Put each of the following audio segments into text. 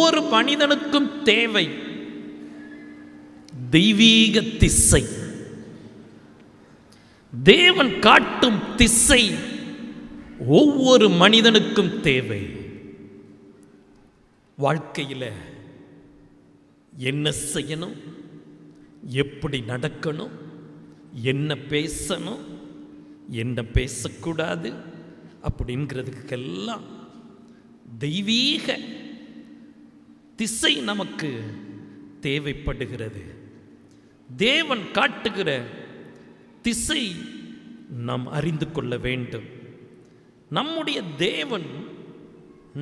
ஒவ்வொரு மனிதனுக்கும் தேவை தெய்வீக திசை. தேவன் காட்டும் திசை ஒவ்வொரு மனிதனுக்கும் தேவை. வாழ்க்கையில் என்ன செய்யணும், எப்படி நடக்கணும், என்ன பேசணும், என்ன பேசக்கூடாது அப்படிங்கிறதுக்கெல்லாம் தெய்வீக திசை நமக்கு தேவைப்படுகிறது. தேவன் காட்டுகிற திசை நாம் அறிந்து கொள்ள வேண்டும். நம்முடைய தேவன்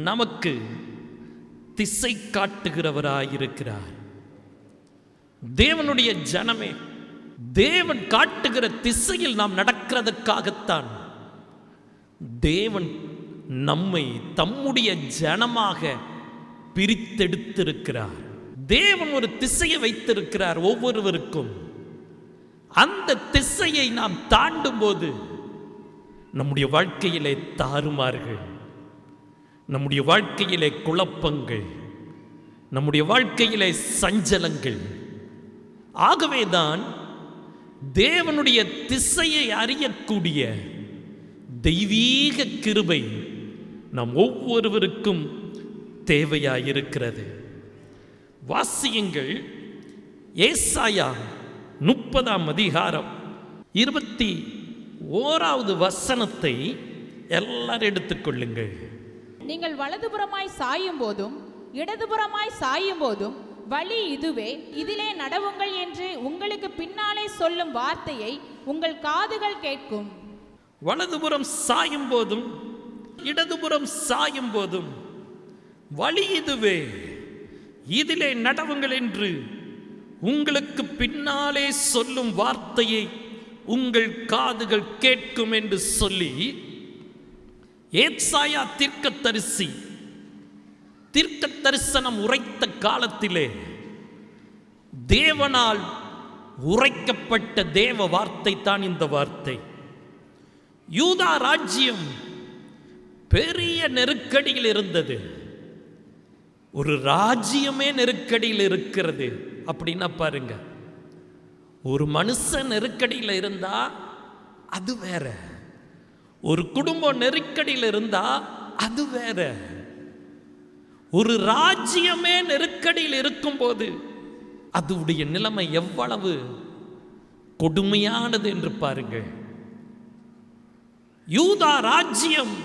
நமக்கு திசை காட்டுகிறவராயிருக்கிறார். தேவனுடைய ஜனமே, தேவன் காட்டுகிற திசையில் நாம் நடக்கிறதுக்காகத்தான் தேவன் நம்மை தம்முடைய ஜனமாக பிரித்தெடுத்திருக்கிறார். தேவன் ஒரு திசையை வைத்திருக்கிறார் ஒவ்வொருவருக்கும். அந்த திசையை நாம் தாண்டும் போது நம்முடைய வாழ்க்கையிலே தாறுமாறுகள், நம்முடைய வாழ்க்கையிலே குழப்பங்கள், நம்முடைய வாழ்க்கையிலே சஞ்சலங்கள். ஆகவேதான் தேவனுடைய திசையை அறியக்கூடிய தெய்வீக கிருபை நம் ஒவ்வொருவருக்கும் தேவையாயிருக்கிறது. வாசியுங்கள், ஏசாயா 30ஆம் அதிகாரம் 21வது வசனத்தை எல்லாரும் எடுத்துக்கொள்ளுங்கள். நீங்கள் வலதுபுறமாய் சாயும் போதும் இடதுபுறமாய் சாயும் போதும் வழி இதுவே, இதிலே நடவுங்கள் என்று உங்களுக்கு பின்னாலே சொல்லும் வார்த்தையை உங்கள் காதுகள் கேட்கும். வலதுபுறம் சாயும் போதும் இடதுபுறம் சாயும் போதும் வழி இதுவே, இதிலே நடவுங்கள் என்று உங்களுக்கு பின்னாலே சொல்லும் வார்த்தையை உங்கள் காதுகள் கேட்கும் என்று சொல்லி ஏசாயா தீர்க்கதரிசி தீர்க்க தரிசனம் உரைத்த காலத்திலே தேவனால் உரைக்கப்பட்ட தேவ வார்த்தை தான் இந்த வார்த்தை. யூதா ராஜ்யம் பெரிய நெருக்கடியில் இருந்தது. ஒரு ராஜ்யமே நெருக்கடியில் இருக்கிறது அப்படின்னா பாருங்க, ஒரு மனுஷன் நெருக்கடியில் இருந்தா அது வேற, ஒரு குடும்பம் நெருக்கடியில் இருந்தா அது வேற, ஒரு ராஜ்யமே நெருக்கடியில் இருக்கும்போது அதுடைய நிலைமை எவ்வளவு கொடுமையானது என்று பாருங்கள். யூதா ராஜ்யம்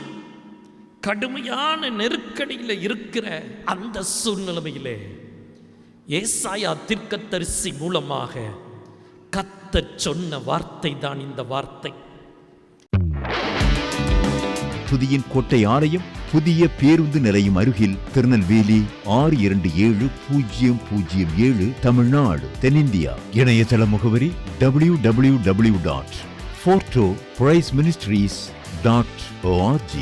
கடுமையான நெருக்கடியில் இருக்கிற அந்த சூழ்நிலையிலே ஏசாயா தீர்க்கதரிசி மூலமாக கர்த்தர் சொன்ன வார்த்தை தான் இந்த வார்த்தை. துதியின் கோட்டை ஆலயம் புதிய பேருந்து நிலையம் அருகில், திருநெல்வேலி 620007 தமிழ்நாடு, தென்னிந்தியா. இணையதள முகவரி www.fortopriceministries.org.